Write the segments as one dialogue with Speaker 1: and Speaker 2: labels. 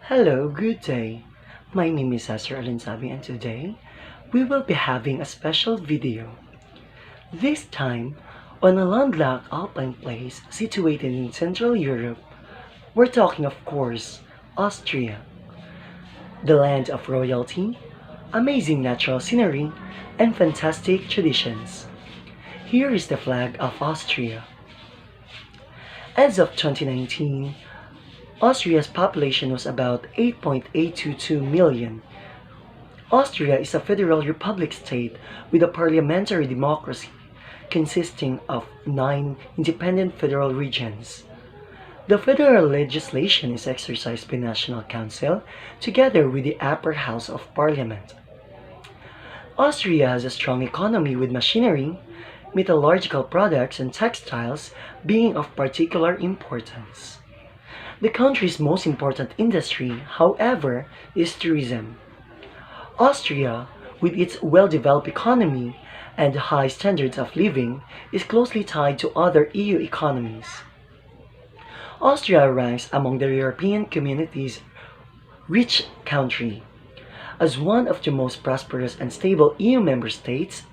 Speaker 1: Hello, good day. My name is Cesar Alinsabi and today we will be having a special video. This time on a landlocked alpine place situated in Central Europe. We're talking of course Austria, the land of royalty, amazing natural scenery, and fantastic traditions. Here is the flag of Austria. As of 2019, Austria's population was about 8.822 million. Austria is a federal republic state with a parliamentary democracy consisting of 9 independent federal regions. The federal legislation is exercised by National Council together with the upper house of parliament. Austria has a strong economy with machinery, metallurgical products and textiles being of particular importance. The country's most important industry, however, is tourism. Austria, with its well-developed economy and high standards of living, is closely tied to other EU economies. Austria ranks among the European Community's rich country. As one of the most prosperous and stable EU member states,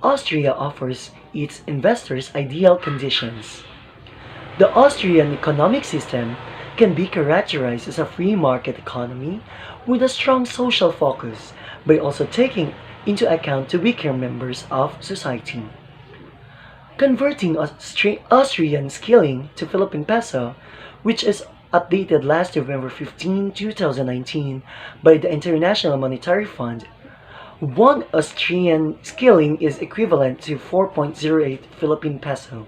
Speaker 1: Austria offers its investors ideal conditions. The Austrian economic system can be characterized as a free market economy with a strong social focus by also taking into account the weaker members of society. Converting Austrian skilling to Philippine peso, which is updated last November 15, 2019 by the International Monetary Fund, one Austrian skilling is equivalent to 4.08 Philippine peso.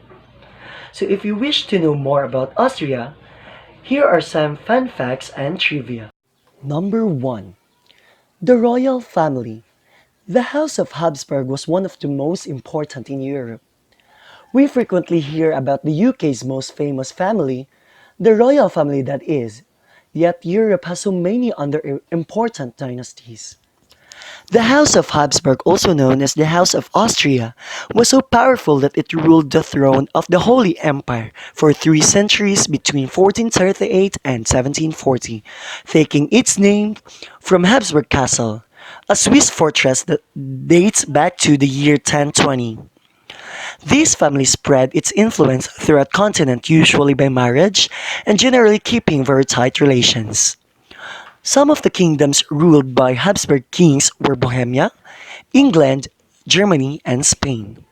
Speaker 1: So if you wish to know more about Austria, here are some fun facts and trivia. Number 1. The royal family. The House of Habsburg was one of the most important in Europe. We frequently hear about the UK's most famous family, the royal family that is, yet Europe has so many other important dynasties. The House of Habsburg, also known as the House of Austria, was so powerful that it ruled the throne of the Holy Empire for 3 centuries between 1438 and 1740, taking its name from Habsburg Castle, a Swiss fortress that dates back to the year 1020. This family spread its influence throughout the continent usually by marriage and generally keeping very tight relations. Some of the kingdoms ruled by Habsburg kings were Bohemia, England, Germany, and Spain.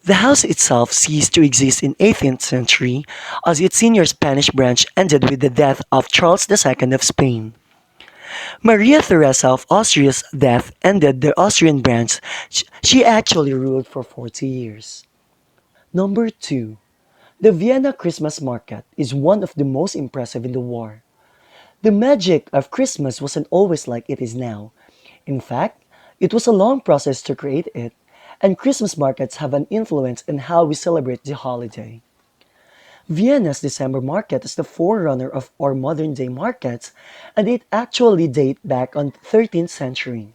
Speaker 1: The house itself ceased to exist in 18th century as its senior Spanish branch ended with the death of Charles II of Spain. Maria Theresa of Austria's death ended the Austrian branch. She actually ruled for 40 years. Number 2. The Vienna Christmas Market is one of the most impressive in the war. The magic of Christmas wasn't always like it is now. In fact, it was a long process to create it, and Christmas markets have an influence in how we celebrate the holiday. Vienna's December market is the forerunner of our modern day markets, and it actually dates back on 13th century.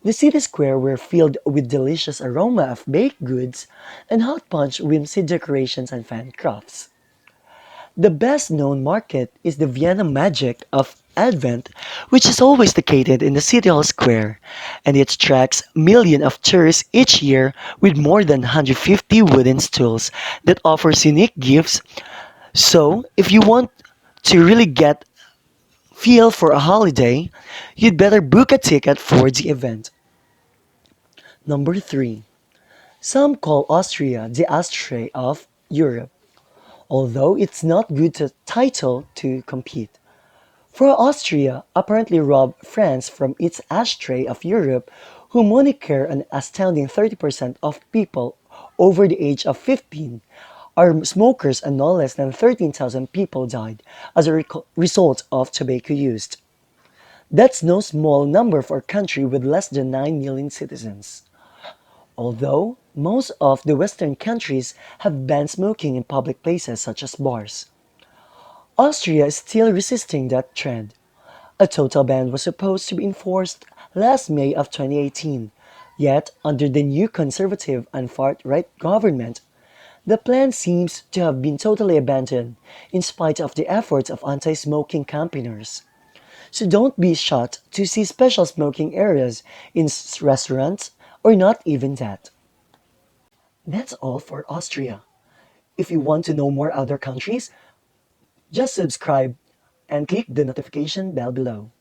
Speaker 1: The city square were filled with delicious aroma of baked goods and hot punch whimsy decorations and fan crafts. The best known market is the Vienna Magic of Advent, which is always located in the City Hall Square, and it attracts millions of tourists each year with more than 150 wooden stools that offers unique gifts. So, if you want to really get feel for a holiday, you'd better book a ticket for the event. Number 3. Some call Austria the ashtray of Europe, although it's not good to title to compete. For Austria apparently robbed France from its ashtray of Europe, who moniker an astounding 30% of people over the age of 15 are smokers and no less than 13,000 people died as a result of tobacco use. That's no small number for a country with less than 9 million citizens. Although most of the Western countries have banned smoking in public places such as bars, Austria is still resisting that trend. A total ban was supposed to be enforced last May of 2018, yet under the new conservative and far-right government, the plan seems to have been totally abandoned in spite of the efforts of anti-smoking campaigners. So don't be shocked to see special smoking areas in restaurants or not even that. That's all for Austria. If you want to know more other countries, just subscribe and click the notification bell below.